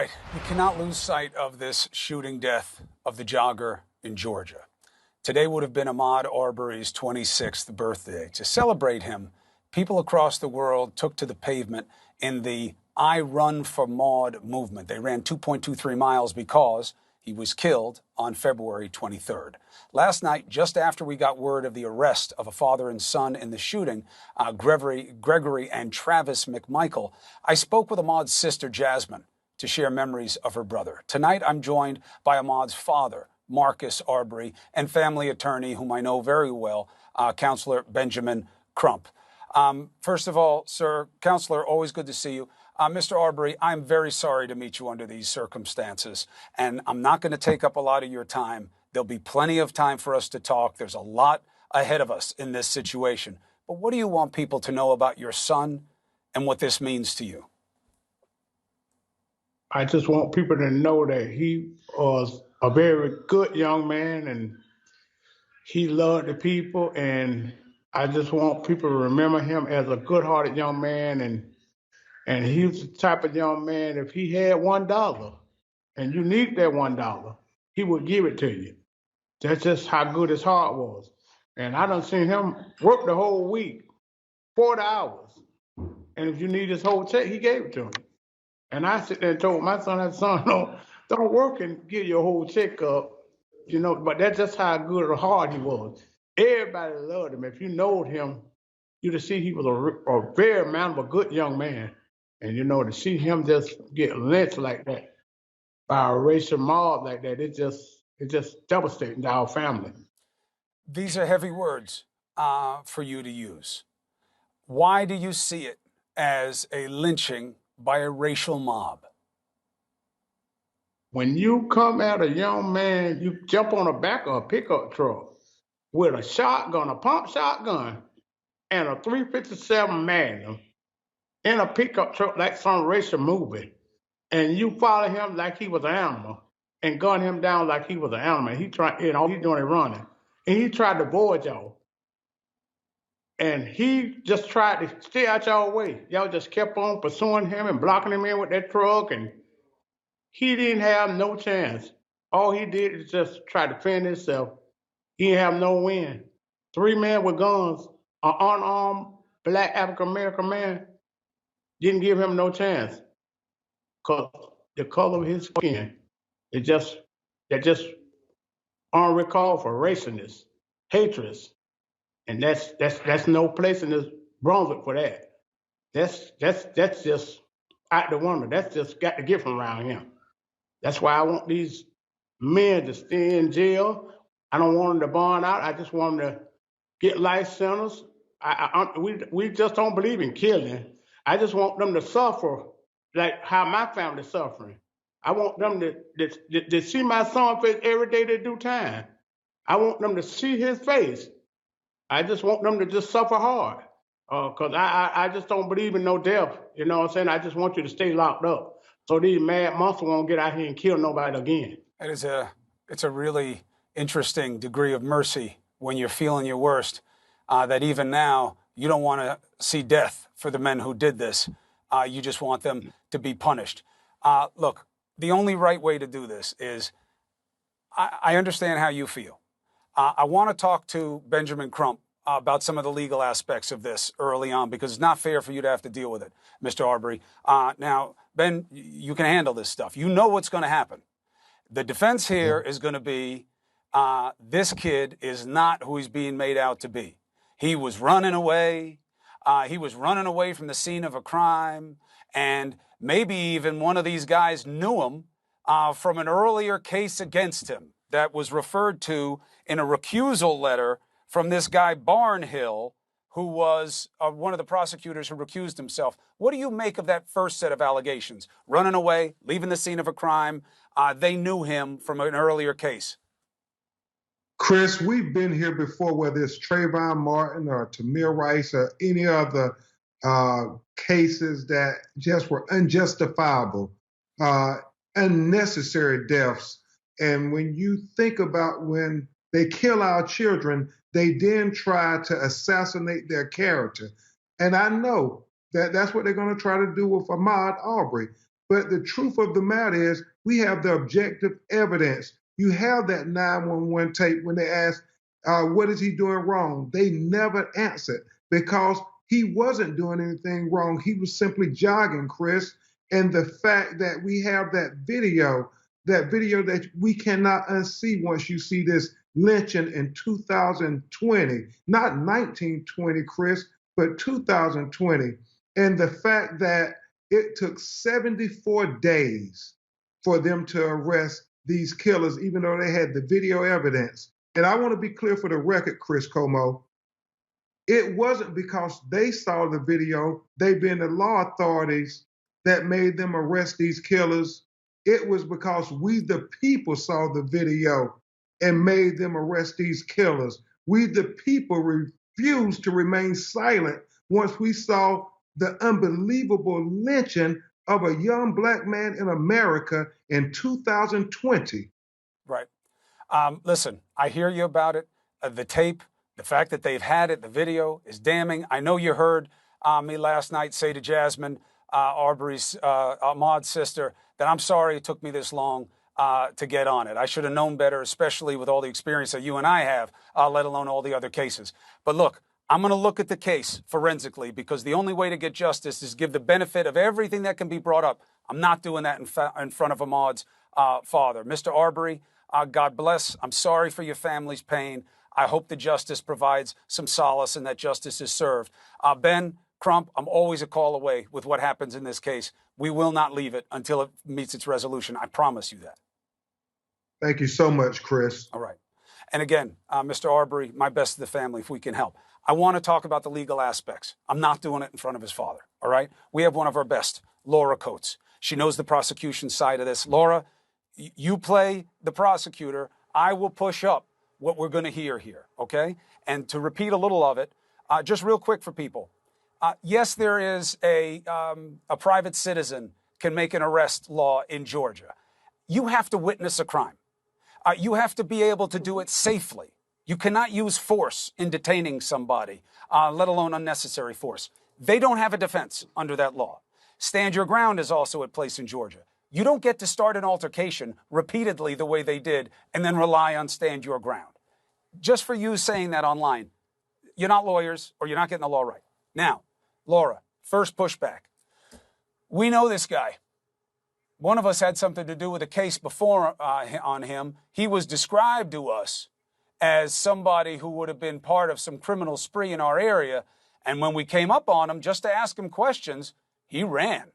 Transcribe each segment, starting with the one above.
You cannot lose sight of this shooting death of the jogger in Georgia. Today would have been Ahmaud Arbery's 26th birthday. To celebrate him, people across the world took to the pavement in the I Run for Maud movement. They ran 2.23 miles because he was killed on February 23rd. Last night, just after we got word of the arrest of a father and son in the shooting, Gregory and Travis McMichael, I spoke with Ahmaud's sister, Jasmine, to share memories of her brother. Tonight, I'm joined by Ahmaud's father, Marcus Arbery, and family attorney, whom I know very well, Counselor Benjamin Crump. First of all, sir, Counselor, always good to see you. Mr. Arbery, I'm very sorry to meet you under these circumstances, and I'm not going to take up a lot of your time. There'll be plenty of time for us to talk. There's a lot ahead of us in this situation. But what do you want people to know about your son and what this means to you? I just want people to know that he was a very good young man and he loved the people. And I just want people to remember him as a good-hearted young man. And he was the type of young man, if he had $1 and you need that $1, he would give it to you. That's just how good his heart was. And I done seen him work the whole week, 40 hours. And if you need his whole check, he gave it to him. And I sit there and told my son, don't work and get your whole check up, but that's just how good or hard he was. Everybody loved him. If you knowed him, you'd have seen he was a very man of a good young man. And, to see him just get lynched like that by a racial mob like that, it's just devastating to our family. These are heavy words for you to use. Why do you see it as a lynching by a racial mob? When you come at a young man, you jump on the back of a pickup truck with a shotgun, a pump shotgun, and a 357 Magnum in a pickup truck like some racial movie, and you follow him like he was an animal and gun him down like he was an animal. All he's doing is running. And he tried to avoid y'all. And he just tried to stay out y'all way. Y'all just kept on pursuing him and blocking him in with that truck, and he didn't have no chance. All he did is just try to defend himself. He didn't have no win. 3 men with guns, an unarmed black African-American man, didn't give him no chance. Because the color of his skin, they're just uncalled for raciness, hatred. And that's no place in this Brunswick for that. That's just out the window. That's just got to get from around him. That's why I want these men to stay in jail. I don't want them to bond out. I just want them to get life sentences. We just don't believe in killing. I just want them to suffer like how my family's suffering. I want them to see my son face every day they do time. I want them to see his face. I just want them to just suffer hard. Because I just don't believe in no death. You know what I'm saying? I just want you to stay locked up so these mad monsters won't get out here and kill nobody again. It's a really interesting degree of mercy when you're feeling your worst, that even now you don't want to see death for the men who did this. You just want them to be punished. Look, the only right way to do this is, I understand how you feel. I want to talk to Benjamin Crump about some of the legal aspects of this early on, because it's not fair for you to have to deal with it, Mr. Arbery. Now, Ben, you can handle this stuff. You know what's going to happen. The defense here is going to be, this kid is not who he's being made out to be. He was running away. He was running away from the scene of a crime. And maybe even one of these guys knew him from an earlier case against him that was referred to in a recusal letter from this guy Barnhill, who was one of the prosecutors who recused himself. What do you make of that first set of allegations? Running away, leaving the scene of a crime. They knew him from an earlier case. Chris, we've been here before, whether it's Trayvon Martin or Tamir Rice or any other cases that just were unjustifiable, unnecessary deaths. And when you think about when they kill our children, they then try to assassinate their character. And I know that that's what they're going to try to do with Ahmaud Arbery. But the truth of the matter is, we have the objective evidence. You have that 911 tape when they ask, what is he doing wrong? They never answered because he wasn't doing anything wrong. He was simply jogging, Chris. And the fact that we have that video that we cannot unsee once you see this lynching in 2020, not 1920, Chris, but 2020. And the fact that it took 74 days for them to arrest these killers, even though they had the video evidence. And I want to be clear for the record, Chris Como, it wasn't because they saw the video, they being the law authorities, that made them arrest these killers. It was because we, the people, saw the video and made them arrest these killers. We, the people, refused to remain silent once we saw the unbelievable lynching of a young black man in America in 2020. Right. Listen, I hear you about it. The tape, the fact that they've had it, the video is damning. I know you heard me last night say to Jasmine Arbery's, Ahmaud's sister, that I'm sorry it took me this long to get on it. I should have known better, especially with all the experience that you and I have, let alone all the other cases. But look, I'm going to look at the case forensically because the only way to get justice is give the benefit of everything that can be brought up. I'm not doing that in front of Ahmaud's father. Mr. Arbery, God bless. I'm sorry for your family's pain. I hope the justice provides some solace and that justice is served. Ben Crump, I'm always a call away with what happens in this case. We will not leave it until it meets its resolution. I promise you that. Thank you so much, Chris. All right. And again, Mr. Arbery, my best to the family if we can help. I want to talk about the legal aspects. I'm not doing it in front of his father. All right. We have one of our best, Laura Coates. She knows the prosecution side of this. Laura, you play the prosecutor. I will push up what we're going to hear here. Okay. And to repeat a little of it, just real quick for people. Yes, there is a private citizen can make an arrest law in Georgia. You have to witness a crime. You have to be able to do it safely. You cannot use force in detaining somebody, let alone unnecessary force. They don't have a defense under that law. Stand your ground is also at place in Georgia. You don't get to start an altercation repeatedly the way they did and then rely on stand your ground. Just for you saying that online, you're not lawyers or you're not getting the law right. Now, Laura, first pushback. We know this guy. One of us had something to do with a case before on him. He was described to us as somebody who would have been part of some criminal spree in our area. And when we came up on him just to ask him questions, he ran.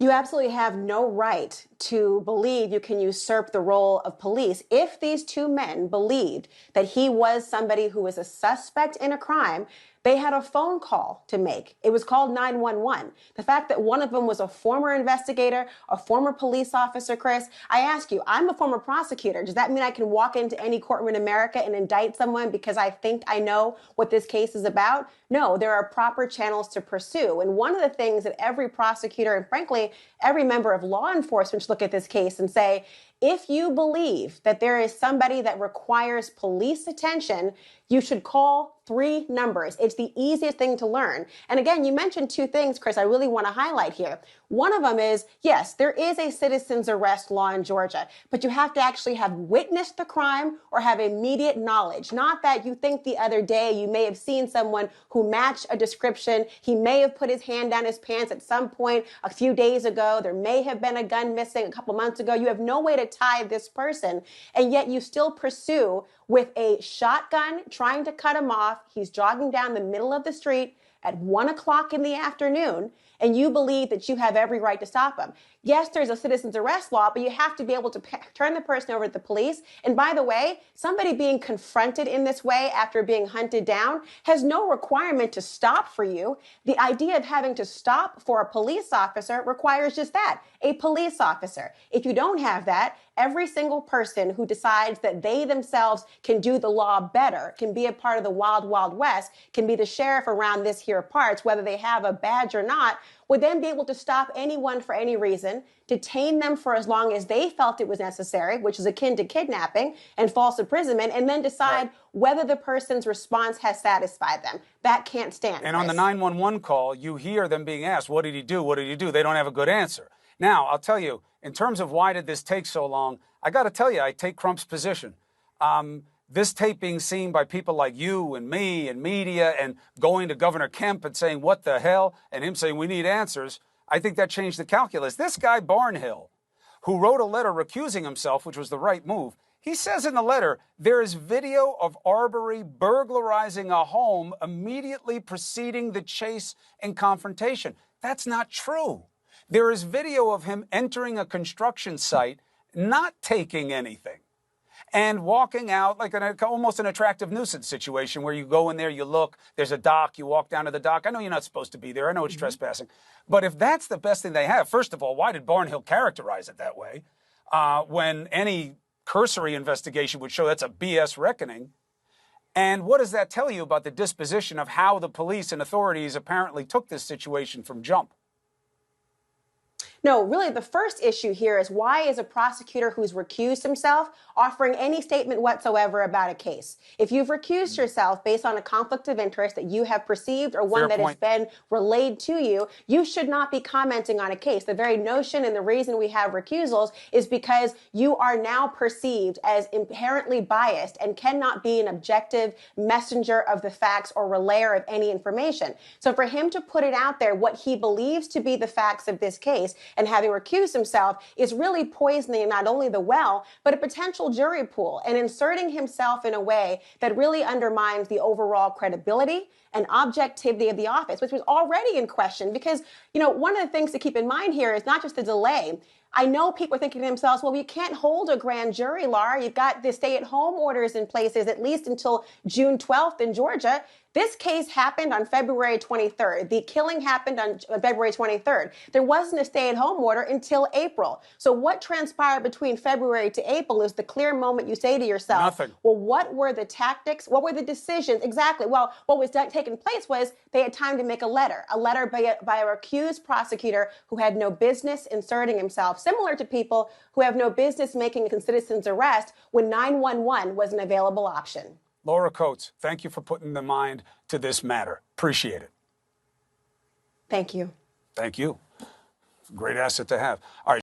You absolutely have no right to believe you can usurp the role of police. If these two men believed that he was somebody who was a suspect in a crime, they had a phone call to make. It was called 911. The fact that one of them was a former investigator, a former police officer, Chris, I ask you, I'm a former prosecutor. Does that mean I can walk into any courtroom in America and indict someone because I think I know what this case is about? No, there are proper channels to pursue. And one of the things that every prosecutor and frankly, every member of law enforcement should look at this case and say, if you believe that there is somebody that requires police attention, you should call 3 numbers. It's the easiest thing to learn. And again, you mentioned 2 things, Chris, I really want to highlight here. One of them is, yes, there is a citizen's arrest law in Georgia, but you have to actually have witnessed the crime or have immediate knowledge. Not that you think the other day you may have seen someone who matched a description. He may have put his hand down his pants at some point a few days ago. There may have been a gun missing a couple months ago. You have no way to tie this person, and yet you still pursue with a shotgun trying to cut him off. He's jogging down the middle of the street at 1 o'clock in the afternoon, and you believe that you have every right to stop him. Yes, there's a citizen's arrest law, but you have to be able to turn the person over to the police. And by the way, somebody being confronted in this way after being hunted down has no requirement to stop for you. The idea of having to stop for a police officer requires just that, a police officer. If you don't have that, every single person who decides that they themselves can do the law better, can be a part of the wild, wild west, can be the sheriff around this here parts, whether they have a badge or not, would then be able to stop anyone for any reason, detain them for as long as they felt it was necessary, which is akin to kidnapping and false imprisonment, and then decide whether the person's response has satisfied them. That can't stand. And on the 911 call, you hear them being asked, what did he do? What did he do? They don't have a good answer. Now, I'll tell you, in terms of why did this take so long, I got to tell you, I take Crump's position. This tape being seen by people like you and me and media and going to Governor Kemp and saying, what the hell? And him saying, we need answers. I think that changed the calculus. This guy, Barnhill, who wrote a letter recusing himself, which was the right move, he says in the letter, there is video of Arbery burglarizing a home immediately preceding the chase and confrontation. That's not true. There is video of him entering a construction site, not taking anything, and walking out like almost an attractive nuisance situation where you go in there, you look, there's a dock, you walk down to the dock. I know you're not supposed to be there. I know it's trespassing. But if that's the best thing they have, first of all, why did Barnhill characterize it that way when any cursory investigation would show that's a BS reckoning? And what does that tell you about the disposition of how the police and authorities apparently took this situation from jump? No, really, the first issue here is why is a prosecutor who's recused himself offering any statement whatsoever about a case? If you've recused yourself based on a conflict of interest that you have perceived or one that has been relayed to you, you should not be commenting on a case. The very notion and the reason we have recusals is because you are now perceived as inherently biased and cannot be an objective messenger of the facts or relayer of any information. So for him to put it out there, what he believes to be the facts of this case, and having recused himself is really poisoning not only the well, but a potential jury pool and inserting himself in a way that really undermines the overall credibility and objectivity of the office, which was already in question. Because, you know, one of the things to keep in mind here is not just the delay. I know people are thinking to themselves, well, we can't hold a grand jury, Laura. You've got the stay-at-home orders in places at least until June 12th in Georgia. This case happened on February 23rd. The killing happened on February 23rd. There wasn't a stay-at-home order until April. So what transpired between February to April is the clear moment you say to yourself, nothing. Well, what were the tactics? What were the decisions? Exactly. Well, what was taking place was they had time to make a letter by a recused prosecutor who had no business inserting himself, similar to people who have no business making a citizen's arrest when 911 was an available option. Laura Coates, thank you for putting the mind to this matter. Appreciate it. Thank you. Thank you. Great asset to have. All right.